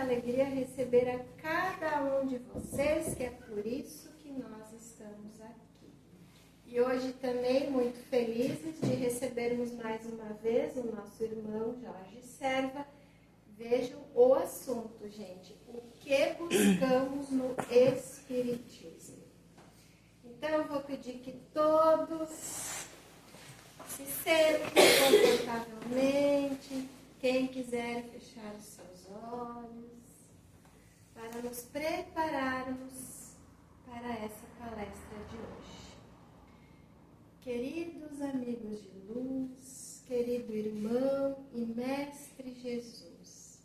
alegria receber a cada um de vocês, que é por isso que nós estamos aqui. E hoje também muito felizes de recebermos mais uma vez o nosso irmão Jorge Serva. Vejam o assunto, gente. O que buscamos no Espiritismo? Então eu vou pedir que todos se sentem confortavelmente. Quem quiser fechar os seus olhos, para nos prepararmos para essa palestra de hoje. Queridos amigos de luz, querido irmão e mestre Jesus,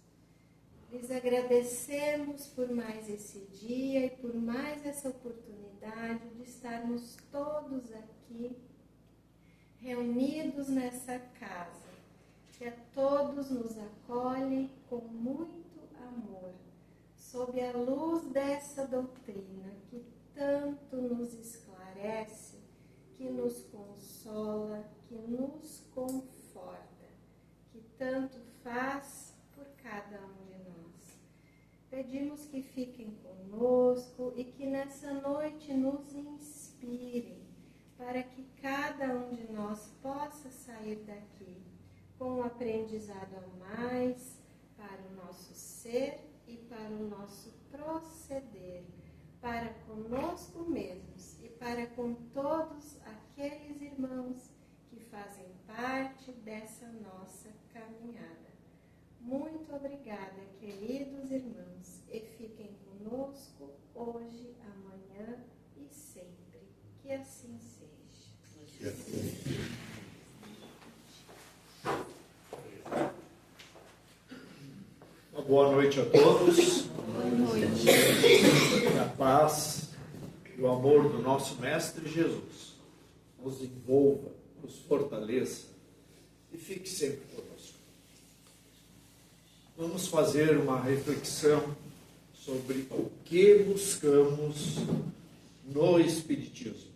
lhes agradecemos por mais esse dia e por mais essa oportunidade de estarmos todos aqui, reunidos nessa casa, que a todos nos acolhe com muito amor, sob a luz dessa doutrina que tanto nos esclarece, que nos consola, que nos conforta, que tanto faz por cada um de nós. Pedimos que fiquem conosco e que nessa noite nos inspirem, para que cada um de nós possa sair daqui com um aprendizado a mais para o nosso ser e para o nosso proceder, para conosco mesmos e para com todos aqueles irmãos que fazem parte dessa nossa caminhada. Muito obrigada, queridos irmãos, e fiquem conosco hoje, amanhã e sempre. Que assim seja. Que assim seja. Boa noite a todos. Boa noite. Que a paz e o amor do nosso Mestre Jesus nos envolva, nos fortaleça e fique sempre conosco. Vamos fazer uma reflexão sobre o que buscamos no Espiritismo,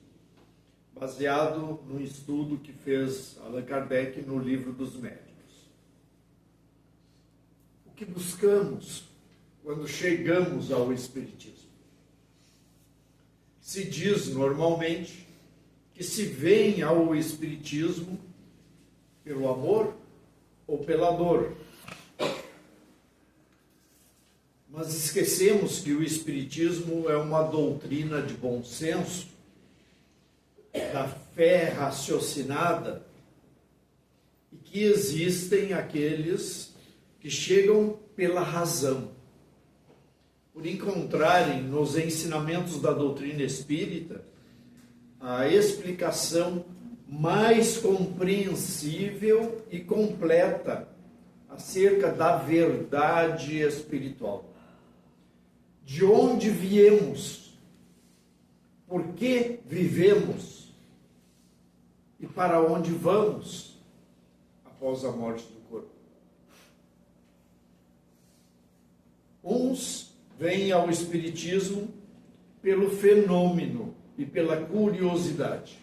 baseado no estudo que fez Allan Kardec no Livro dos Médiuns. O que buscamos quando chegamos ao Espiritismo? Se diz normalmente que se vem ao Espiritismo pelo amor ou pela dor. Mas esquecemos que o Espiritismo é uma doutrina de bom senso, da fé raciocinada, e que existem aqueles que chegam pela razão, por encontrarem nos ensinamentos da doutrina espírita a explicação mais compreensível e completa acerca da verdade espiritual. De onde viemos, por que vivemos e para onde vamos após a morte do corpo. Uns vêm ao Espiritismo pelo fenômeno e pela curiosidade.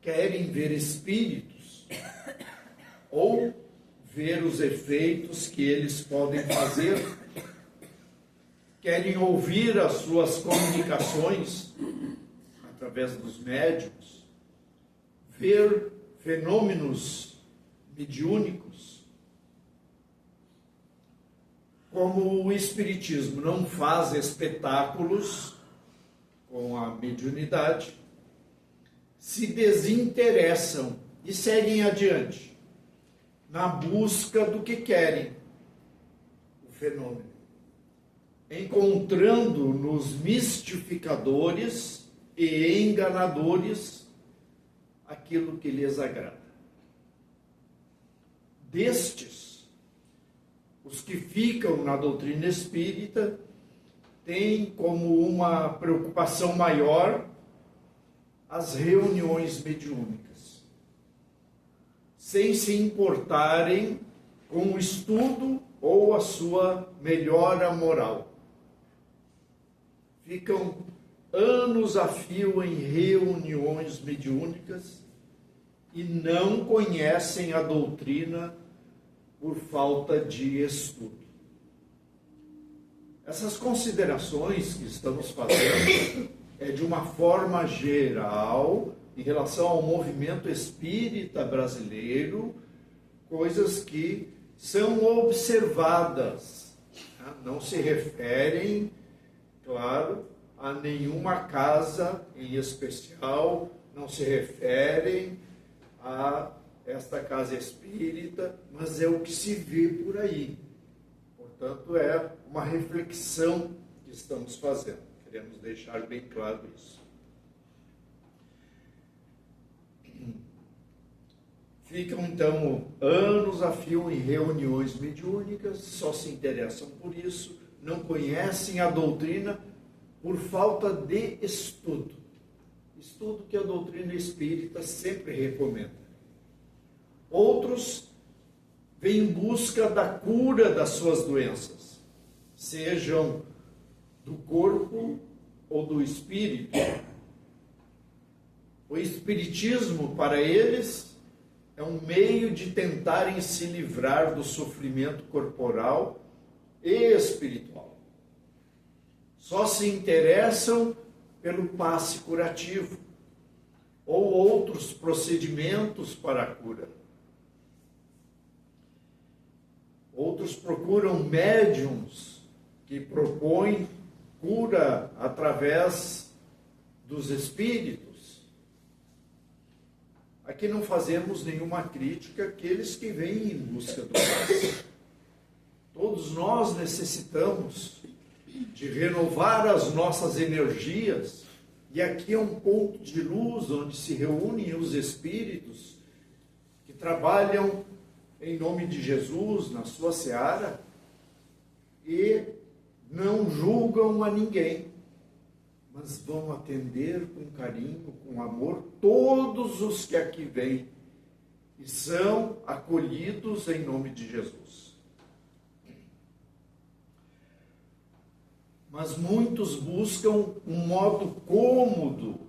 Querem ver espíritos ou ver os efeitos que eles podem fazer. Querem ouvir as suas comunicações através dos médiuns, ver fenômenos mediúnicos. Como o Espiritismo não faz espetáculos com a mediunidade, se desinteressam e seguem adiante na busca do que querem, o fenômeno, encontrando nos mistificadores e enganadores aquilo que lhes agrada. Destes, os que ficam na doutrina espírita têm como uma preocupação maior as reuniões mediúnicas, sem se importarem com o estudo ou a sua melhora moral. Ficam anos a fio em reuniões mediúnicas e não conhecem a doutrina por falta de estudo. Essas considerações que estamos fazendo é de uma forma geral em relação ao movimento espírita brasileiro, coisas que são observadas, né? Não se referem, claro, a nenhuma casa em especial, não se referem a esta casa espírita, mas é o que se vê por aí. Portanto, é uma reflexão que estamos fazendo. Queremos deixar bem claro isso. Ficam, então, anos a fio em reuniões mediúnicas, só se interessam por isso, não conhecem a doutrina por falta de estudo. Estudo que a doutrina espírita sempre recomenda. Outros vêm em busca da cura das suas doenças, sejam do corpo ou do espírito. O espiritismo, para eles, é um meio de tentarem se livrar do sofrimento corporal e espiritual. Só se interessam pelo passe curativo ou outros procedimentos para a cura. Outros procuram médiums que propõem cura através dos espíritos. Aqui não fazemos nenhuma crítica àqueles que vêm em busca do passe. Todos nós necessitamos de renovar as nossas energias, e aqui é um ponto de luz onde se reúnem os espíritos que trabalham em nome de Jesus, na sua seara, e não julgam a ninguém, mas vão atender com carinho, com amor, todos os que aqui vêm e são acolhidos em nome de Jesus. Mas muitos buscam um modo cômodo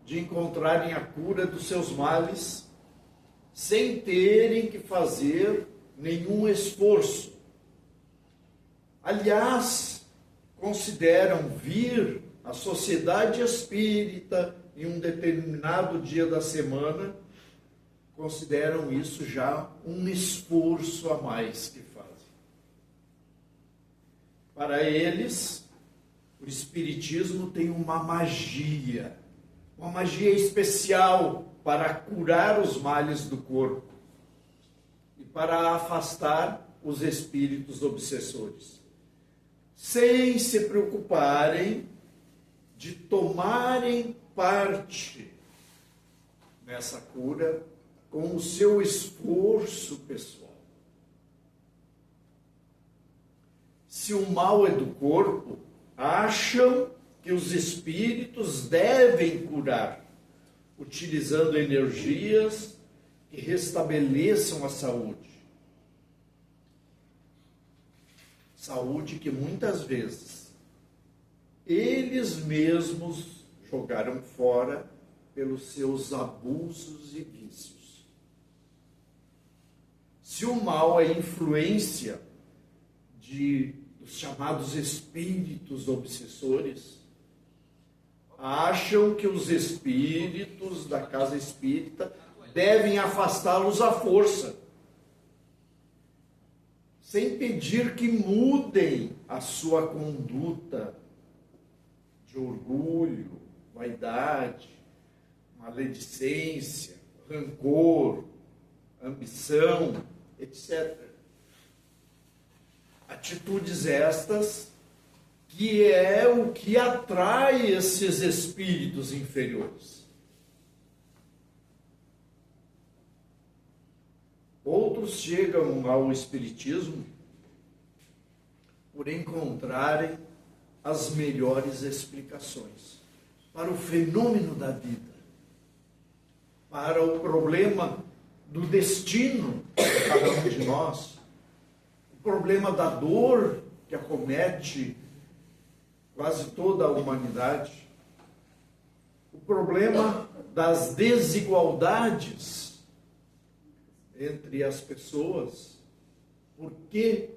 de encontrarem a cura dos seus males, sem terem que fazer nenhum esforço. Aliás, consideram vir à sociedade espírita em um determinado dia da semana, consideram isso já um esforço a mais que fazem. Para eles, o espiritismo tem uma magia especial para curar os males do corpo e para afastar os espíritos obsessores, sem se preocuparem de tomarem parte nessa cura com o seu esforço pessoal. Se o mal é do corpo, acham que os espíritos devem curar, utilizando energias que restabeleçam a saúde. Saúde que muitas vezes eles mesmos jogaram fora pelos seus abusos e vícios. Se o mal é influência dos chamados espíritos obsessores, acham que os espíritos da casa espírita devem afastá-los à força, sem pedir que mudem a sua conduta de orgulho, vaidade, maledicência, rancor, ambição, etc. Atitudes estas que é o que atrai esses espíritos inferiores. Outros chegam ao espiritismo por encontrarem as melhores explicações para o fenômeno da vida, para o problema do destino de cada um de nós, o problema da dor que acomete quase toda a humanidade, o problema das desigualdades entre as pessoas, porque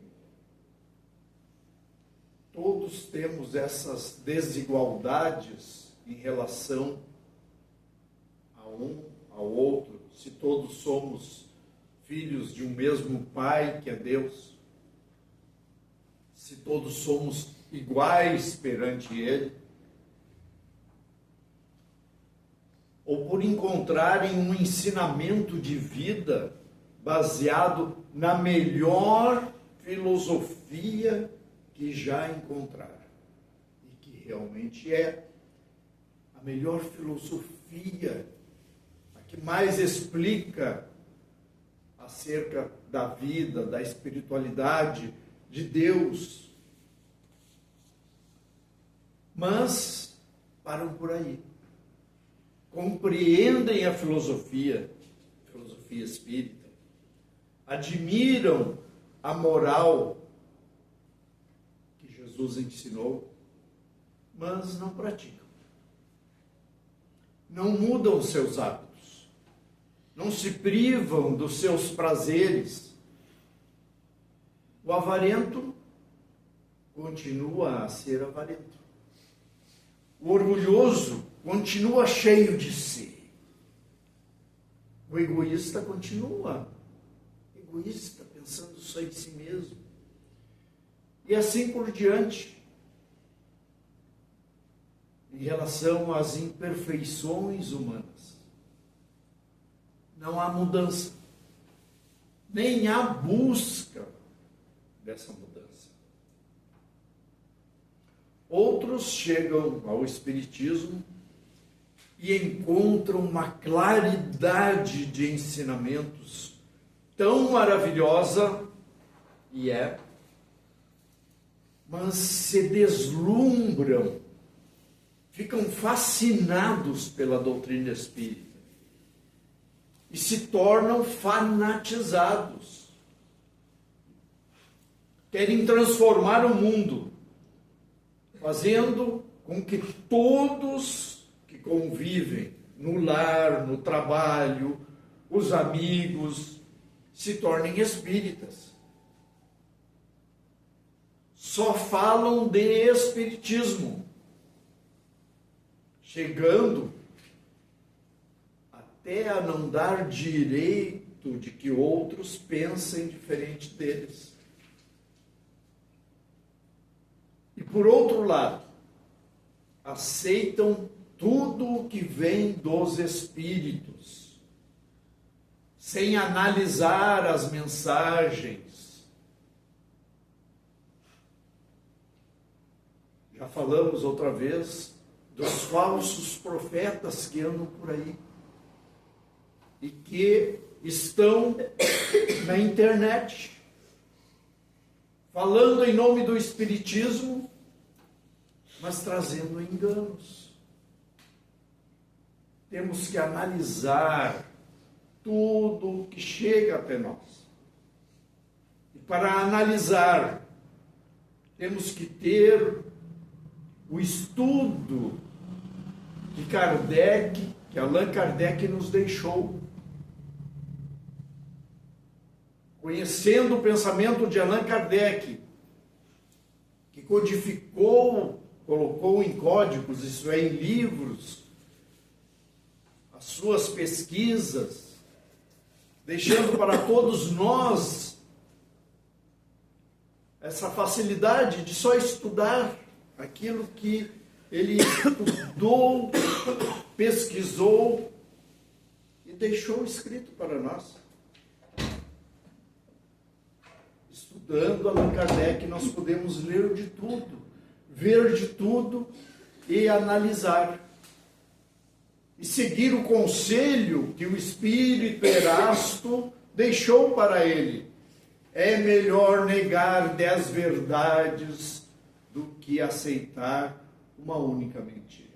todos todos temos essas desigualdades em relação a um ao outro, se todos somos filhos de um mesmo Pai, que é Deus, se todos somos iguais perante Ele, ou por encontrarem um ensinamento de vida baseado na melhor filosofia que já encontraram, e que realmente é a melhor filosofia, a que mais explica acerca da vida, da espiritualidade de Deus. Mas param por aí. Compreendem a filosofia espírita, admiram a moral que Jesus ensinou, mas não praticam. Não mudam seus hábitos, não se privam dos seus prazeres. O avarento continua a ser avarento. O orgulhoso continua cheio de si. O egoísta continua egoísta, pensando só em si mesmo. E assim por diante. Em relação às imperfeições humanas, não há mudança, nem há busca dessa mudança. Outros chegam ao Espiritismo e encontram uma claridade de ensinamentos tão maravilhosa, mas se deslumbram, ficam fascinados pela doutrina espírita e se tornam fanatizados. Querem transformar o mundo, fazendo com que todos que convivem no lar, no trabalho, os amigos, se tornem espíritas. Só falam de espiritismo, chegando até a não dar direito de que outros pensem diferente deles. E por outro lado, aceitam tudo o que vem dos espíritos, sem analisar as mensagens. Já falamos outra vez dos falsos profetas que andam por aí e que estão na internet falando em nome do Espiritismo, mas trazendo enganos. Temos que analisar tudo que chega até nós. E para analisar, temos que ter o estudo que Allan Kardec nos deixou. Conhecendo o pensamento de Allan Kardec, que codificou, colocou em códigos, isso é, em livros, as suas pesquisas, deixando para todos nós essa facilidade de só estudar aquilo que ele estudou, pesquisou e deixou escrito para nós. Estudando Allan Kardec, nós podemos ler de tudo, ver de tudo e analisar. E seguir o conselho que o Espírito Erasto deixou para ele. É melhor negar 10 verdades do que aceitar uma única mentira.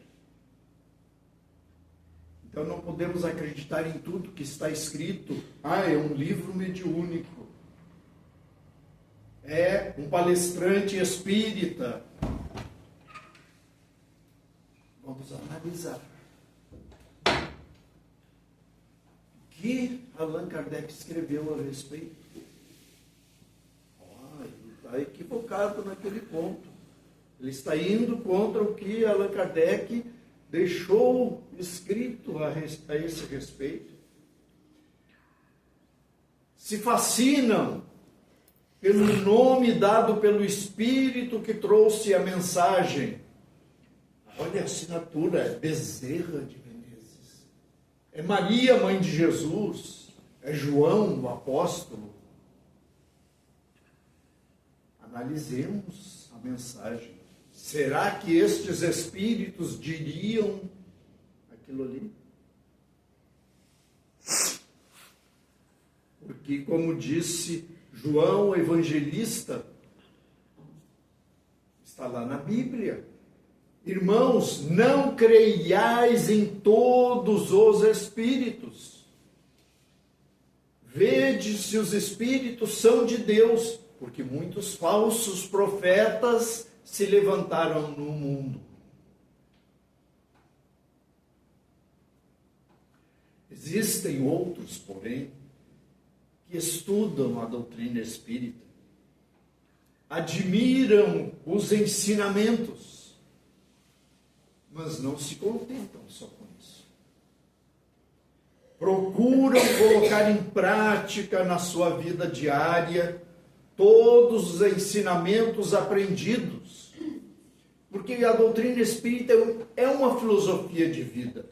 Então não podemos acreditar em tudo que está escrito. É um livro mediúnico. É um palestrante espírita. Vamos analisar. O que Allan Kardec escreveu a respeito? Ele está equivocado naquele ponto. Ele está indo contra o que Allan Kardec deixou escrito a esse respeito. Se fascinam pelo nome dado pelo Espírito que trouxe a mensagem. Olha a assinatura, é Bezerra de Menezes. É Maria, mãe de Jesus. É João, o apóstolo. Analisemos a mensagem. Será que estes espíritos diriam aquilo ali? Porque, como disse João, o evangelista, está lá na Bíblia. Irmãos, não creiais em todos os espíritos. Vede se os espíritos são de Deus, porque muitos falsos profetas se levantaram no mundo. Existem outros, porém, que estudam a doutrina espírita, admiram os ensinamentos, mas não se contentam só com isso. Procuram colocar em prática na sua vida diária todos os ensinamentos aprendidos, porque a doutrina espírita é uma filosofia de vida.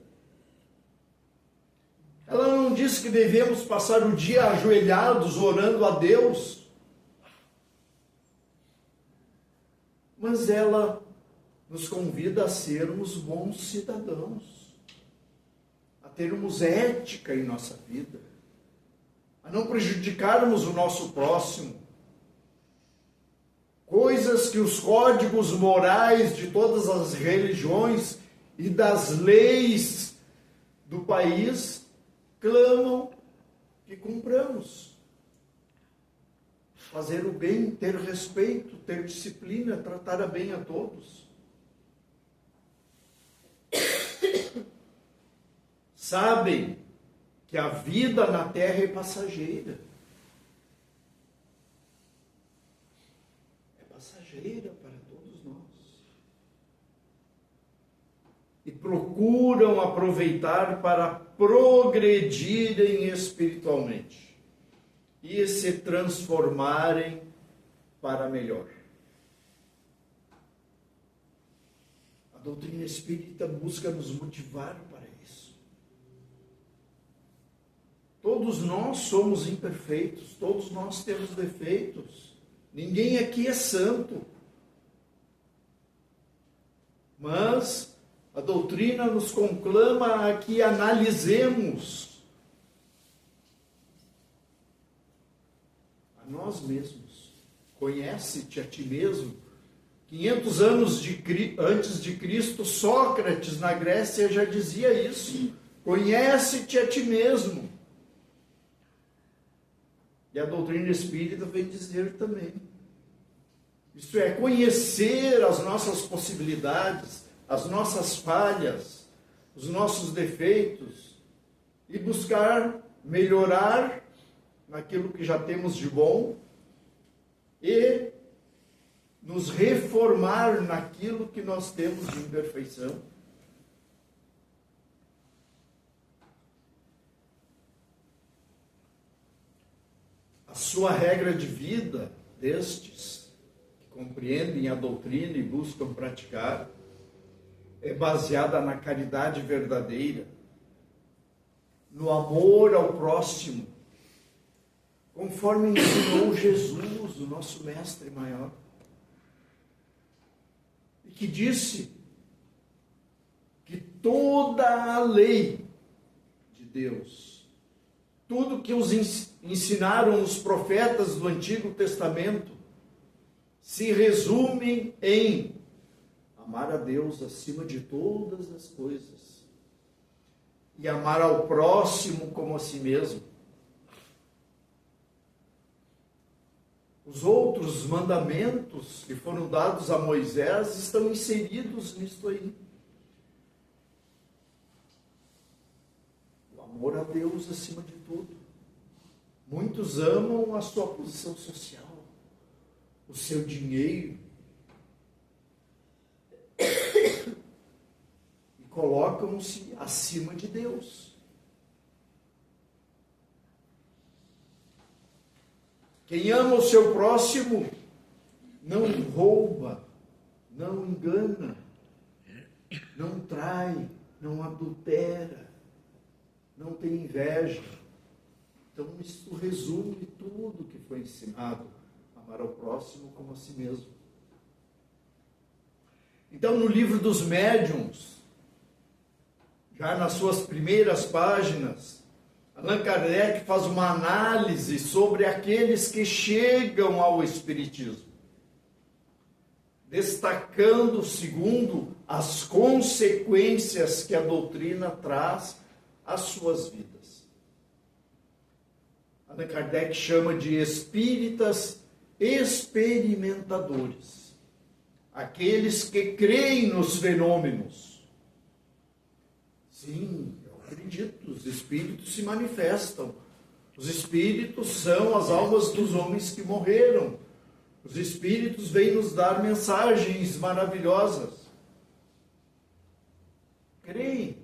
Ela não diz que devemos passar o dia ajoelhados orando a Deus, mas ela nos convida a sermos bons cidadãos, a termos ética em nossa vida, a não prejudicarmos o nosso próximo. Coisas que os códigos morais de todas as religiões e das leis do país clamam que cumpramos. Fazer o bem, ter respeito, ter disciplina, tratar bem a todos. Sabem que a vida na terra é passageira. É passageira para todos nós. E procuram aproveitar para progredirem espiritualmente e se transformarem para melhor. A doutrina espírita busca nos motivar para isso. Todos nós somos imperfeitos, todos nós temos defeitos. Ninguém aqui é santo. Mas a doutrina nos conclama a que analisemos a nós mesmos. Conhece-te a ti mesmo. 500 anos antes de Cristo, Sócrates, na Grécia, já dizia isso. Conhece-te a ti mesmo. E a doutrina espírita vem dizer também. Isto é, conhecer as nossas possibilidades, as nossas falhas, os nossos defeitos e buscar melhorar naquilo que já temos de bom e nos reformar naquilo que nós temos de imperfeição. A sua regra de vida destes que compreendem a doutrina e buscam praticar é baseada na caridade verdadeira, no amor ao próximo, conforme ensinou Jesus, o nosso mestre maior, e que disse que toda a lei de Deus, tudo que os ensinaram os profetas do Antigo Testamento, se resume em amar a Deus acima de todas as coisas e amar ao próximo como a si mesmo. Os outros mandamentos que foram dados a Moisés estão inseridos nisto aí. O amor a Deus acima de tudo. Muitos amam a sua posição social, o seu dinheiro, colocam-se acima de Deus. Quem ama o seu próximo não rouba, não engana, não trai, não adultera, não tem inveja. Então, isso resume tudo que foi ensinado. Amar ao próximo como a si mesmo. Então, no livro dos Médiuns, já nas suas primeiras páginas, Allan Kardec faz uma análise sobre aqueles que chegam ao Espiritismo, destacando, segundo, as consequências que a doutrina traz às suas vidas. Allan Kardec chama de espíritas experimentadores, aqueles que creem nos fenômenos. Sim, eu acredito, os espíritos se manifestam. Os espíritos são as almas dos homens que morreram. Os espíritos vêm nos dar mensagens maravilhosas. Creem,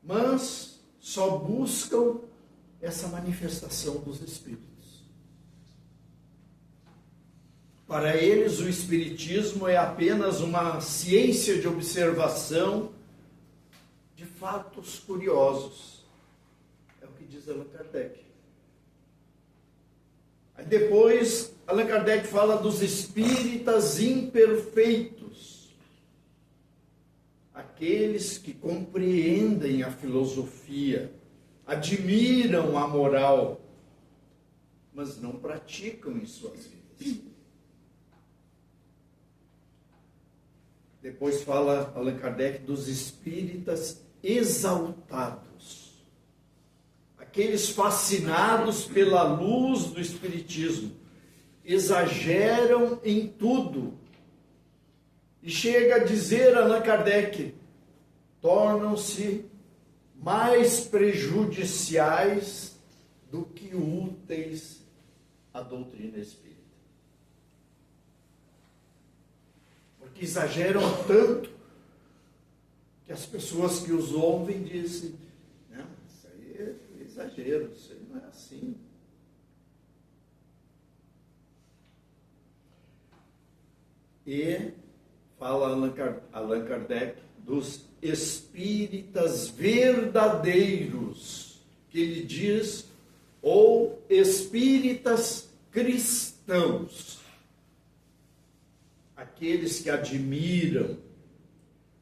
mas só buscam essa manifestação dos espíritos. Para eles, o espiritismo é apenas uma ciência de observação de fatos curiosos. É o que diz Allan Kardec. Aí depois, Allan Kardec fala dos espíritas imperfeitos, aqueles que compreendem a filosofia, admiram a moral, mas não praticam em suas vidas. Depois fala Allan Kardec dos espíritas exaltados, aqueles fascinados pela luz do espiritismo, exageram em tudo. E chega a dizer Allan Kardec, tornam-se mais prejudiciais do que úteis à doutrina espírita. Porque exageram tanto que as pessoas que os ouvem dizem, não, isso aí é exagero, isso aí não é assim. E fala Allan Kardec dos espíritas verdadeiros, que ele diz, ou espíritas cristãos, aqueles que admiram,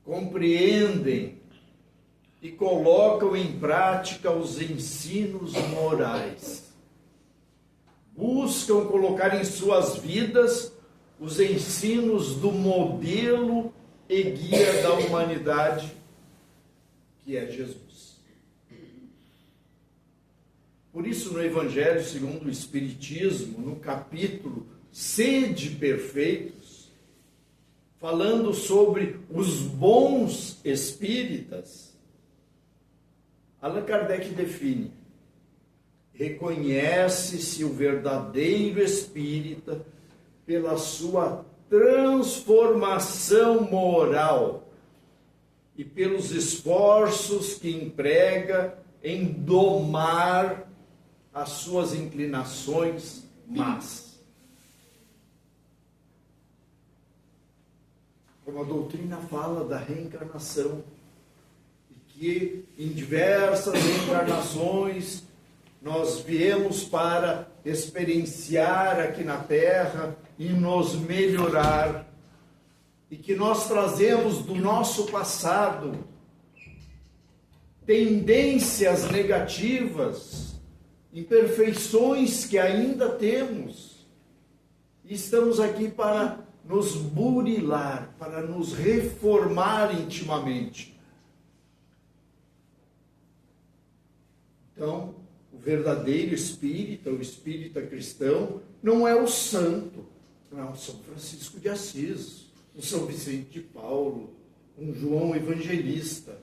compreendem e colocam em prática os ensinos morais, buscam colocar em suas vidas os ensinos do modelo e guia da humanidade, que é Jesus. Por isso, no Evangelho segundo o Espiritismo, no capítulo Sede Perfeitos, falando sobre os bons espíritas, Allan Kardec define: reconhece-se o verdadeiro espírita pela sua transformação moral e pelos esforços que emprega em domar as suas inclinações más. Como a doutrina fala da reencarnação, e que em diversas reencarnações nós viemos para experienciar aqui na Terra e nos melhorar, e que nós trazemos do nosso passado tendências negativas, imperfeições que ainda temos, e estamos aqui para nos burilar, para nos reformar intimamente. Então, o verdadeiro espírita, o espírita cristão, não é o santo, não é o São Francisco de Assis, o São Vicente de Paulo, um João Evangelista.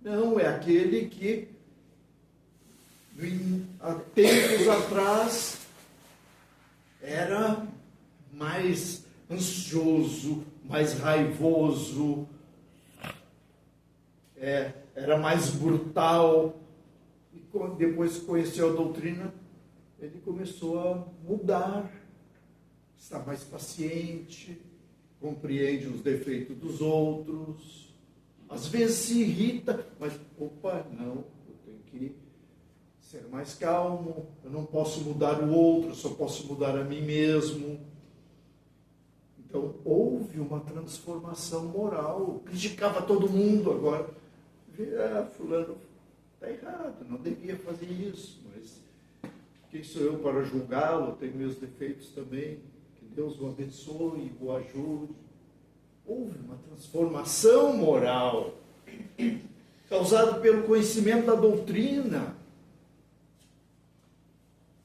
Não, é aquele que, há tempos atrás, era mais ansioso, mais raivoso, era mais brutal. E depois que conheceu a doutrina, ele começou a mudar, está mais paciente, compreende os defeitos dos outros, às vezes se irrita, mas, não, eu tenho que ser mais calmo, eu não posso mudar o outro, eu só posso mudar a mim mesmo. Então, houve uma transformação moral, criticava todo mundo, agora, fulano está errado, não devia fazer isso, mas quem sou eu para julgá-lo? Tenho meus defeitos também. Que Deus o abençoe, o ajude. Houve uma transformação moral causada pelo conhecimento da doutrina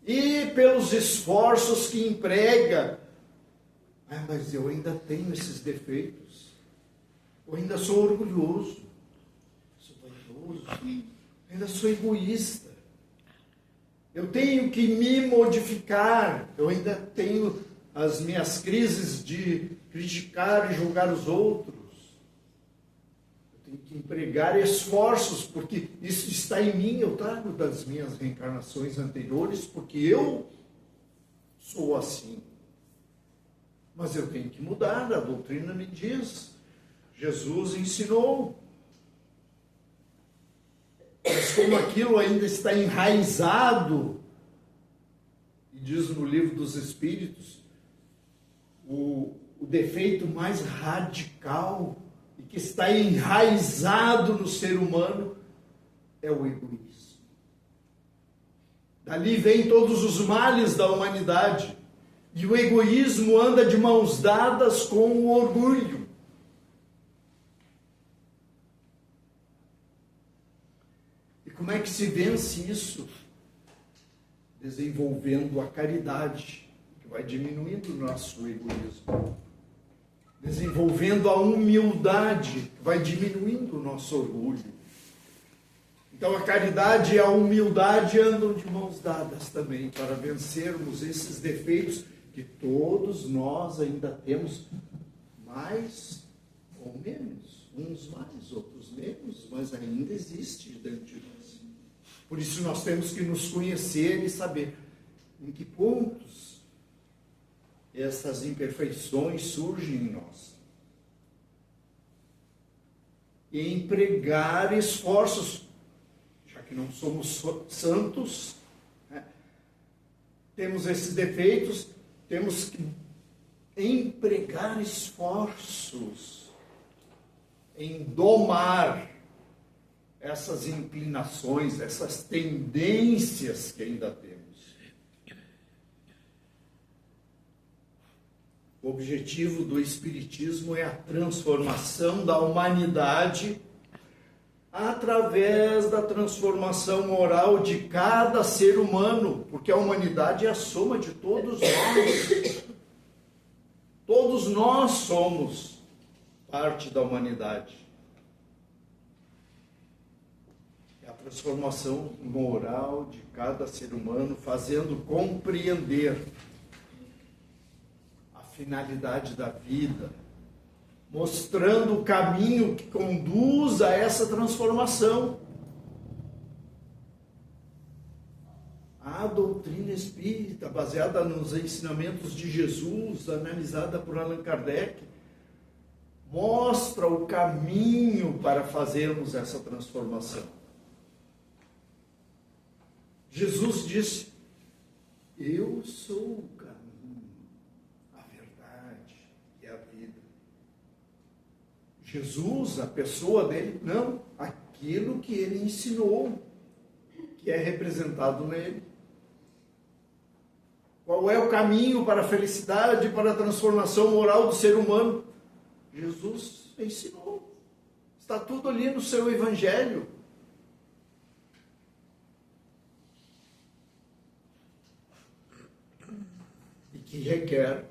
e pelos esforços que emprega. Mas eu ainda tenho esses defeitos. Eu ainda sou orgulhoso, sou vaidoso, ainda sou egoísta. Eu tenho que me modificar. Eu ainda tenho as minhas crises de criticar e julgar os outros. Eu tenho que empregar esforços, porque isso está em mim. Eu trago das minhas reencarnações anteriores, porque eu sou assim. Mas eu tenho que mudar. A doutrina me diz. Jesus ensinou. Mas como aquilo ainda está enraizado, e diz no Livro dos Espíritos, o defeito mais radical e que está enraizado no ser humano é o egoísmo. Dali vem todos os males da humanidade. E o egoísmo anda de mãos dadas com o orgulho. Como é que se vence isso? Desenvolvendo a caridade, que vai diminuindo o nosso egoísmo. Desenvolvendo a humildade, que vai diminuindo o nosso orgulho. Então a caridade e a humildade andam de mãos dadas também, para vencermos esses defeitos que todos nós ainda temos, mais ou menos. Uns mais, outros menos, mas ainda existe dentro de nós. Por isso nós temos que nos conhecer e saber em que pontos essas imperfeições surgem em nós. E empregar esforços, já que não somos santos, né? Temos esses defeitos, temos que empregar esforços em domar essas inclinações, essas tendências que ainda temos. O objetivo do Espiritismo é a transformação da humanidade através da transformação moral de cada ser humano, porque a humanidade é a soma de todos nós. Todos nós somos parte da humanidade. Transformação moral de cada ser humano, fazendo compreender a finalidade da vida, mostrando o caminho que conduz a essa transformação. A doutrina espírita, baseada nos ensinamentos de Jesus, analisada por Allan Kardec, mostra o caminho para fazermos essa transformação. Jesus disse: eu sou o caminho, a verdade e a vida. Jesus, a pessoa dele, não, aquilo que ele ensinou, que é representado nele. Qual é o caminho para a felicidade, para a transformação moral do ser humano? Jesus ensinou. Está tudo ali no seu Evangelho. E que requer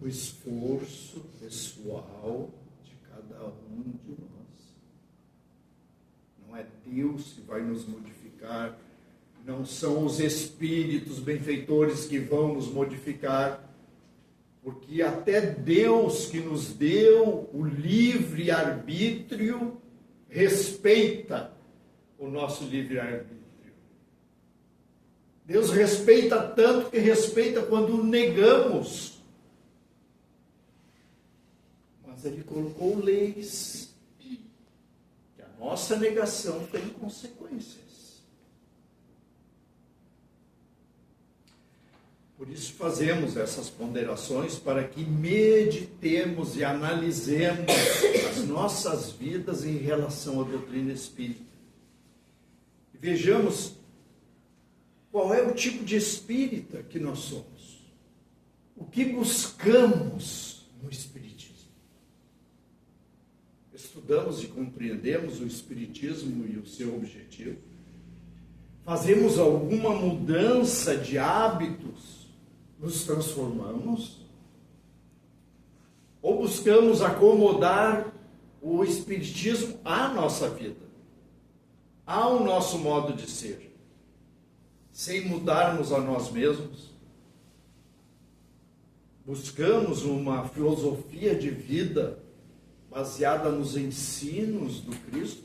o esforço pessoal de cada um de nós. Não é Deus que vai nos modificar, não são os espíritos benfeitores que vão nos modificar, porque até Deus que nos deu o livre arbítrio respeita o nosso livre-arbítrio. Deus respeita tanto que respeita quando negamos. Mas Ele colocou leis que a nossa negação tem consequências. Por isso fazemos essas ponderações para que meditemos e analisemos as nossas vidas em relação à doutrina espírita. E vejamos qual é o tipo de espírita que nós somos. O que buscamos no espiritismo. Estudamos e compreendemos o espiritismo e o seu objetivo. Fazemos alguma mudança de hábitos, nos transformamos. Ou buscamos acomodar o espiritismo à nossa vida, ao nosso modo de ser, sem mudarmos a nós mesmos. Buscamos uma filosofia de vida baseada nos ensinos do Cristo.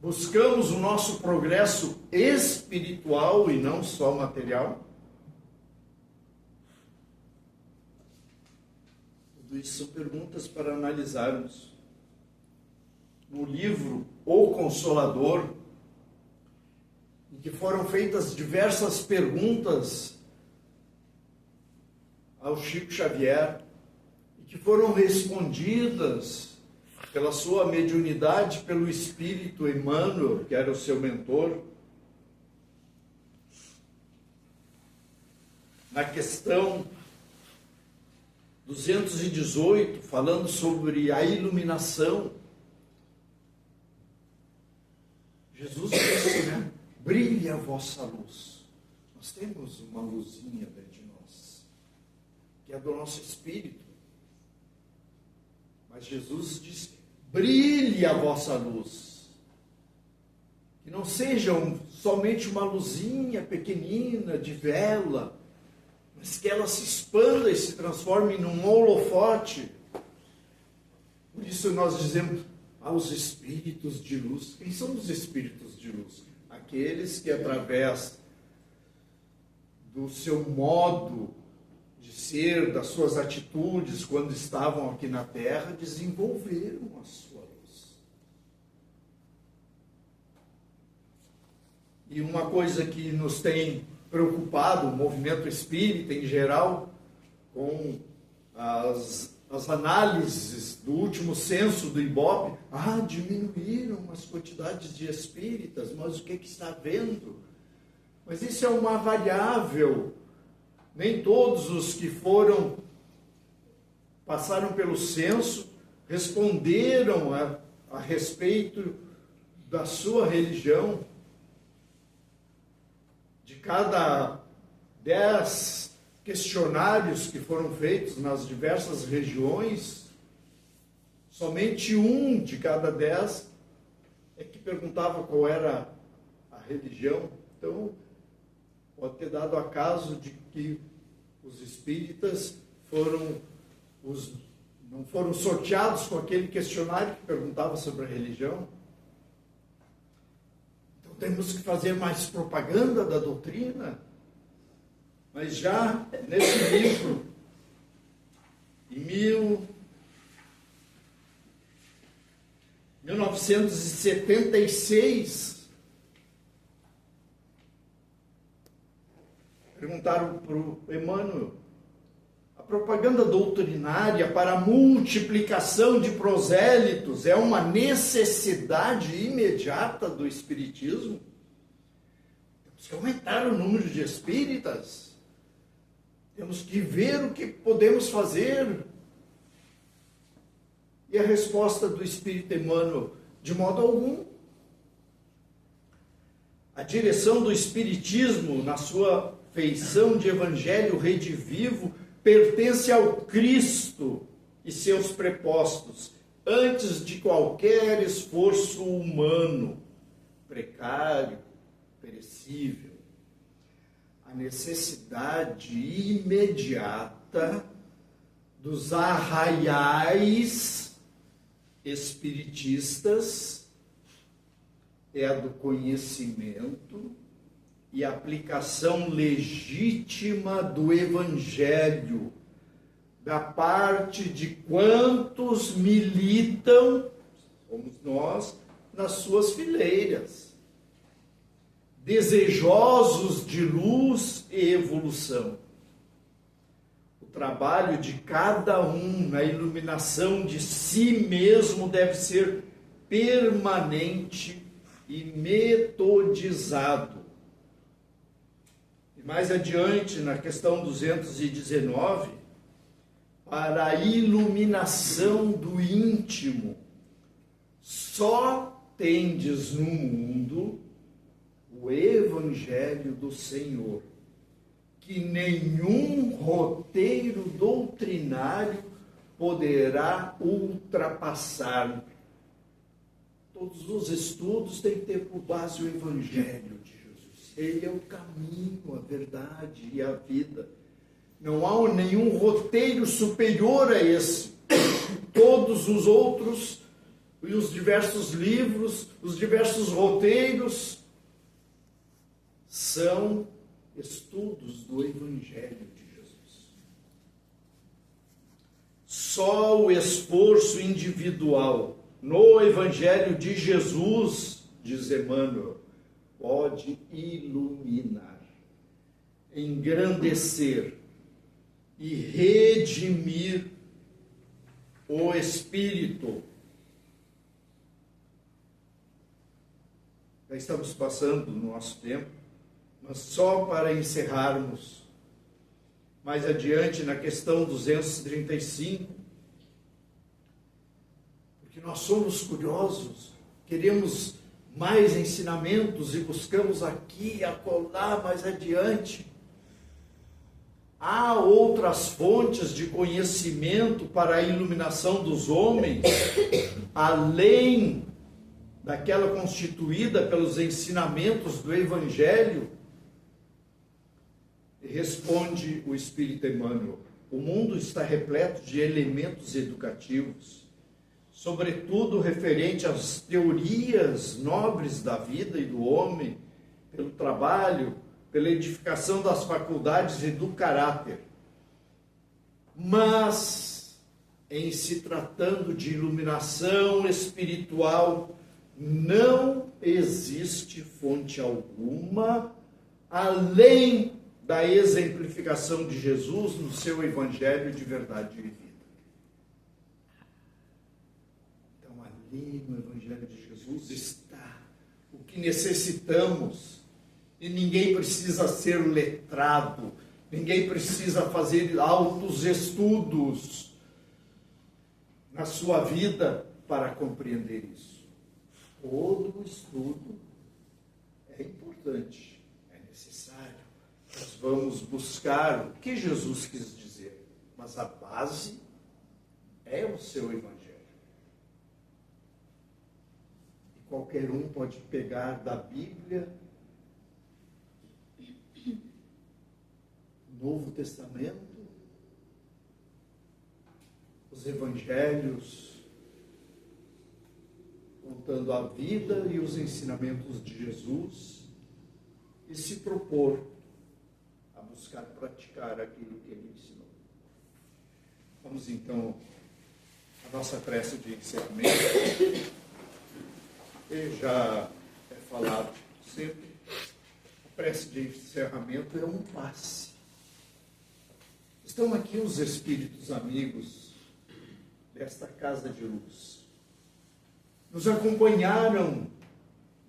Buscamos o nosso progresso espiritual e não só material. Tudo isso são perguntas para analisarmos. No livro O Consolador, em que foram feitas diversas perguntas ao Chico Xavier, e que foram respondidas pela sua mediunidade, pelo Espírito Emmanuel, que era o seu mentor. Na questão 218, falando sobre a iluminação, Jesus disse, né? Brilhe a vossa luz. Nós temos uma luzinha dentro de nós, que é do nosso espírito. Mas Jesus disse, brilhe a vossa luz. Que não seja somente uma luzinha pequenina de vela, mas que ela se expanda e se transforme num holofote. Por isso nós dizemos aos espíritos de luz. Quem são os espíritos de luz? Aqueles que, através do seu modo de ser, das suas atitudes, quando estavam aqui na Terra, desenvolveram a sua luz. E uma coisa que nos tem preocupado, o movimento espírita em geral, com as análises do último censo do Ibope, diminuíram as quantidades de espíritas, mas o que está havendo? Mas isso é uma variável. Nem todos os que passaram pelo censo responderam a respeito da sua religião. De cada 10 questionários que foram feitos nas diversas regiões, somente 1 de cada 10 é que perguntava qual era a religião. Então, pode ter dado acaso de que os espíritas não foram sorteados com aquele questionário que perguntava sobre a religião. Então, temos que fazer mais propaganda da doutrina. Mas já nesse livro, em 1976, perguntaram para o Emmanuel, a propaganda doutrinária para a multiplicação de prosélitos é uma necessidade imediata do espiritismo? Temos que aumentar o número de espíritas. Temos que ver o que podemos fazer. E a resposta do Espírito Emmanuel, de modo algum. A direção do Espiritismo, na sua feição de Evangelho redivivo, pertence ao Cristo e seus prepostos, antes de qualquer esforço humano, precário, perecível. A necessidade imediata dos arraiais espiritistas é a do conhecimento e aplicação legítima do Evangelho, da parte de quantos militam, somos nós, nas suas fileiras, desejosos de luz e evolução. O trabalho de cada um na iluminação de si mesmo deve ser permanente e metodizado. E mais adiante, na questão 219, para a iluminação do íntimo, só tendes no mundo o Evangelho do Senhor, que nenhum roteiro doutrinário poderá ultrapassar. Todos os estudos têm que ter por base o Evangelho de Jesus. Ele é o caminho, a verdade e a vida. Não há nenhum roteiro superior a esse. Todos os outros, e os diversos livros, os diversos roteiros, são estudos do Evangelho de Jesus. Só o esforço individual no Evangelho de Jesus, diz Emmanuel, pode iluminar, engrandecer e redimir o espírito. Já estamos passando no nosso tempo, mas só para encerrarmos, mais adiante na questão 235, porque nós somos curiosos, queremos mais ensinamentos e buscamos aqui e acolá mais adiante. Há outras fontes de conhecimento para a iluminação dos homens, além daquela constituída pelos ensinamentos do Evangelho? E responde o Espírito Emmanuel: o mundo está repleto de elementos educativos, sobretudo referente às teorias nobres da vida e do homem, pelo trabalho, pela edificação das faculdades e do caráter. Mas, em se tratando de iluminação espiritual, não existe fonte alguma além da exemplificação de Jesus no seu Evangelho de verdade e vida. Então, ali no Evangelho de Jesus está o que necessitamos. E ninguém precisa ser letrado, ninguém precisa fazer altos estudos na sua vida para compreender isso. Todo estudo é importante, é necessário. Nós vamos buscar o que Jesus quis dizer, mas a base é o seu Evangelho. E qualquer um pode pegar da Bíblia, Novo Testamento, os Evangelhos, contando a vida e os ensinamentos de Jesus, e se propor a buscar praticar aquilo que ele ensinou. Vamos então à nossa prece de encerramento. E já é falado sempre, a prece de encerramento é um passe. Estão aqui os espíritos amigos desta casa de luz. Nos acompanharam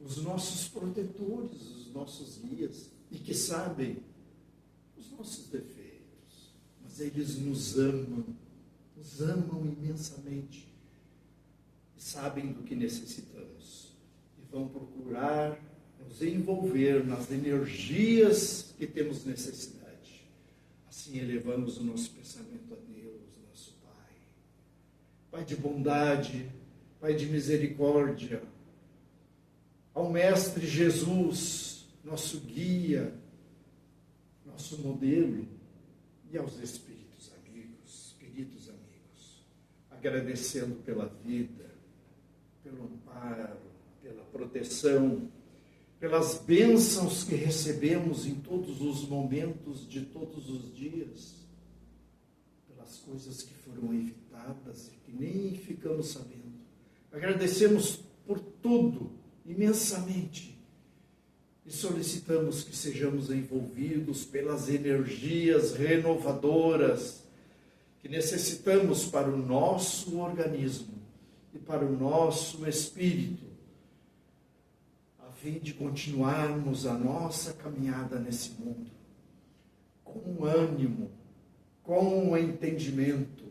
os nossos protetores, os nossos guias, e que sabem os nossos defeitos, mas eles nos amam imensamente, e sabem do que necessitamos, e vão procurar nos envolver nas energias que temos necessidade. Assim elevamos o nosso pensamento a Deus, nosso Pai. Pai de bondade, Pai de misericórdia, ao Mestre Jesus, nosso guia, nosso modelo, e aos espíritos amigos, queridos amigos, agradecendo pela vida, pelo amparo, pela proteção, pelas bênçãos que recebemos em todos os momentos de todos os dias, pelas coisas que foram evitadas e que nem ficamos sabendo. Agradecemos por tudo, imensamente, e solicitamos que sejamos envolvidos pelas energias renovadoras que necessitamos para o nosso organismo e para o nosso espírito, a fim de continuarmos a nossa caminhada nesse mundo com ânimo, com entendimento,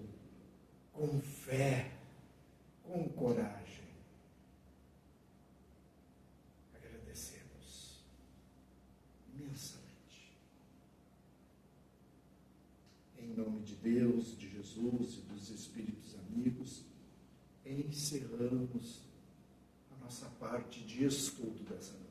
com fé, com coragem. Agradecemos imensamente. Em nome de Deus, de Jesus e dos Espíritos amigos, encerramos a nossa parte de estudo dessa noite.